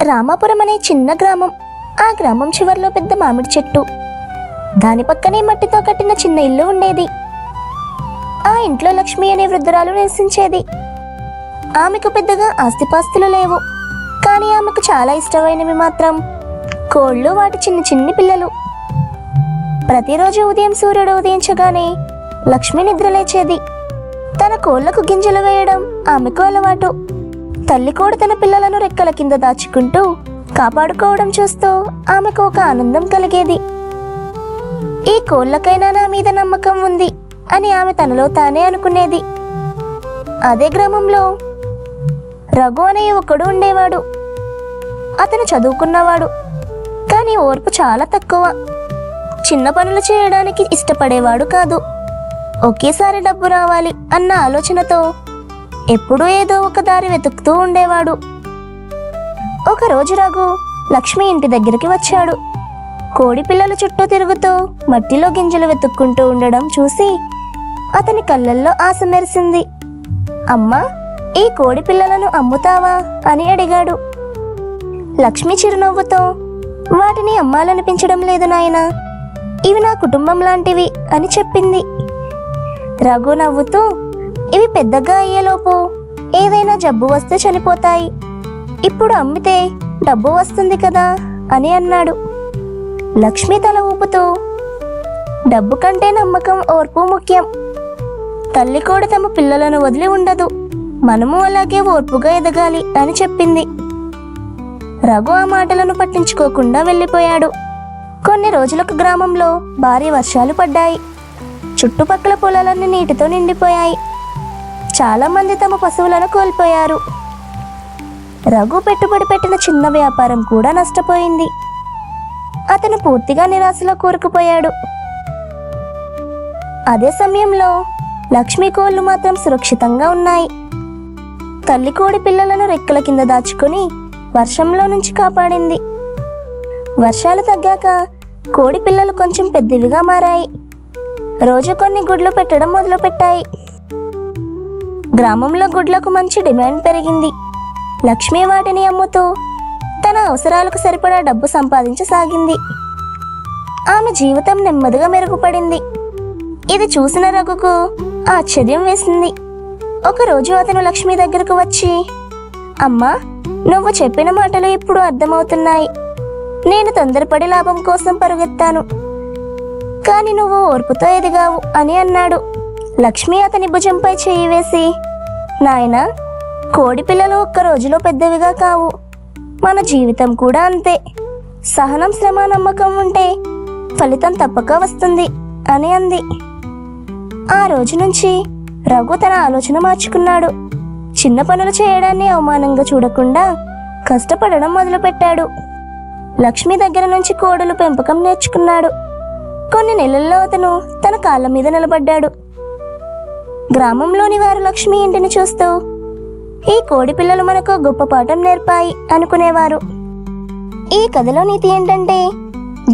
రామాపురం అనే చిన్న గ్రామం. ఆ గ్రామం చివర్లో పెద్ద మామిడి చెట్టు, దాని పక్కనే మట్టితో కట్టిన చిన్న ఇల్లు ఉండేది. ఆ ఇంట్లో లక్ష్మి అనే వృద్ధురాలు నివసించేది. ఆమెకు పెద్దగా ఆస్తిపాస్తులు లేవు, కానీ ఆమెకు చాలా ఇష్టమైనవి మాత్రం కోళ్ళు, వాటి చిన్న చిన్ని పిల్లలు. ప్రతిరోజు ఉదయం సూర్యుడు ఉదయించగానే లక్ష్మి నిద్రలేచేది. తన కోళ్లకు గింజలు వేయడం ఆమెకు అలవాటు. తల్లి కోడి తన పిల్లలను రెక్కల కింద దాచుకుంటూ కాపాడుకోవడం చూస్తూ ఆమెకు ఒక ఆనందం కలిగేది. ఈ కోళ్ళకైనా నా మీద నమ్మకం ఉంది అని ఆమె తనలో తానే అనుకునేది. అదే గ్రామంలో రఘు అనే ఒకడు ఉండేవాడు. అతను చదువుకున్నవాడు, కానీ ఓర్పు చాలా తక్కువ. చిన్న పనులు చేయడానికి ఇష్టపడేవాడు కాదు. ఒకేసారి డబ్బు రావాలి అన్న ఆలోచనతో ఎప్పుడూ ఏదో ఒక దారి వెతుకుతూ ఉండేవాడు. ఒకరోజు రఘు లక్ష్మి ఇంటి దగ్గరికి వచ్చాడు. కోడి పిల్లలు చుట్టూ తిరుగుతూ మట్టిలో గింజలు వెతుక్కుంటూ ఉండడం చూసి అతని కళ్ళల్లో ఆశ మెరిసింది. అమ్మా, ఈ కోడి పిల్లలను అమ్ముతావా అని అడిగాడు. లక్ష్మి చిరునవ్వుతో, వాటిని అమ్మాలనిపించడం లేదు నాయనా, ఇవి నా కుటుంబం లాంటివి అని చెప్పింది. రఘు నవ్వుతూ, ఇవి పెద్దగా అయ్యేలోపు ఏదైనా జబ్బు వస్తే చనిపోతాయి, ఇప్పుడు అమ్మితే డబ్బు వస్తుంది కదా అని అన్నాడు. లక్ష్మి తల ఊపుతూ, డబ్బు కంటే నమ్మకం, ఓర్పు ముఖ్యం. తల్లి కూడా తమ పిల్లలను వదిలి ఉండదు, మనము అలాగే ఓర్పుగా ఎదగాలి అని చెప్పింది. రఘు ఆ మాటలను పట్టించుకోకుండా వెళ్ళిపోయాడు. కొన్ని రోజులకు గ్రామంలో భారీ వర్షాలు పడ్డాయి. చుట్టుపక్కల పొలాలన్నీ నీటితో నిండిపోయాయి. చాలా మంది తమ పశువులను కోల్పోయారు. రఘు పెట్టుబడి పెట్టిన చిన్న వ్యాపారం కూడా నష్టపోయింది. అతను పూర్తిగా నిరాశలో కూరుకుపోయాడు. అదే సమయంలో లక్ష్మి కోళ్లు మాత్రం సురక్షితంగా ఉన్నాయి. తల్లి కోడి పిల్లలను రెక్కల కింద దాచుకుని వర్షంలో నుంచి కాపాడింది. వర్షాలు తగ్గాక కోడి పిల్లలు కొంచెం పెద్దవిగా మారాయి. రోజు కొన్ని గుడ్లు పెట్టడం మొదలుపెట్టాయి. గ్రామంలో గుడ్లకు మంచి డిమాండ్ పెరిగింది. లక్ష్మి వాటిని అమ్ముతూ తన అవసరాలకు సరిపడా డబ్బు సంపాదించసాగింది. ఆమె జీవితం నెమ్మదిగా మెరుగుపడింది. ఇది చూసిన రఘుకు ఆశ్చర్యం వేసింది. ఒకరోజు అతను లక్ష్మి దగ్గరకు వచ్చి, అమ్మా, నువ్వు చెప్పిన మాటలు ఇప్పుడు అర్థమవుతున్నాయి. నేను తొందరపడి లాభం కోసం పరుగెత్తాను, కానీ నువ్వు ఓర్పుతో ఎదిగావు అని అన్నాడు. లక్ష్మి అతని భుజంపై చేయి వేసి, నాయనా, కోడి పిల్లలు ఒక్క రోజులో పెద్దవిగా కావు, మన జీవితం కూడా అంతే. సహనం, శ్రమ, నమ్మకం ఉంటే ఫలితం తప్పక వస్తుంది అని అంది. ఆ రోజు నుంచి రఘు తన ఆలోచన మార్చుకున్నాడు. చిన్న పనులు చేయడాన్ని అవమానంగా చూడకుండా కష్టపడడం మొదలుపెట్టాడు. లక్ష్మి దగ్గర నుంచి కోడుల పెంపకం నేర్చుకున్నాడు. కొన్ని నెలల్లో అతను తన కాళ్ళ మీద నిలబడ్డాడు. గ్రామంలోని వారు లక్ష్మి ఇంటిని చూస్తూ, ఈ కోడి పిల్లలు మనకు గొప్ప పాఠం నేర్పాయి అనుకునేవారు. ఈ కథలో నీతి ఏంటంటే,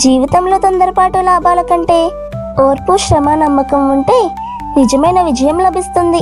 జీవితంలో తొందరపాటు లాభాల కంటే ఓర్పు, శ్రమ, నమ్మకం ఉంటే నిజమైన విజయం లభిస్తుంది.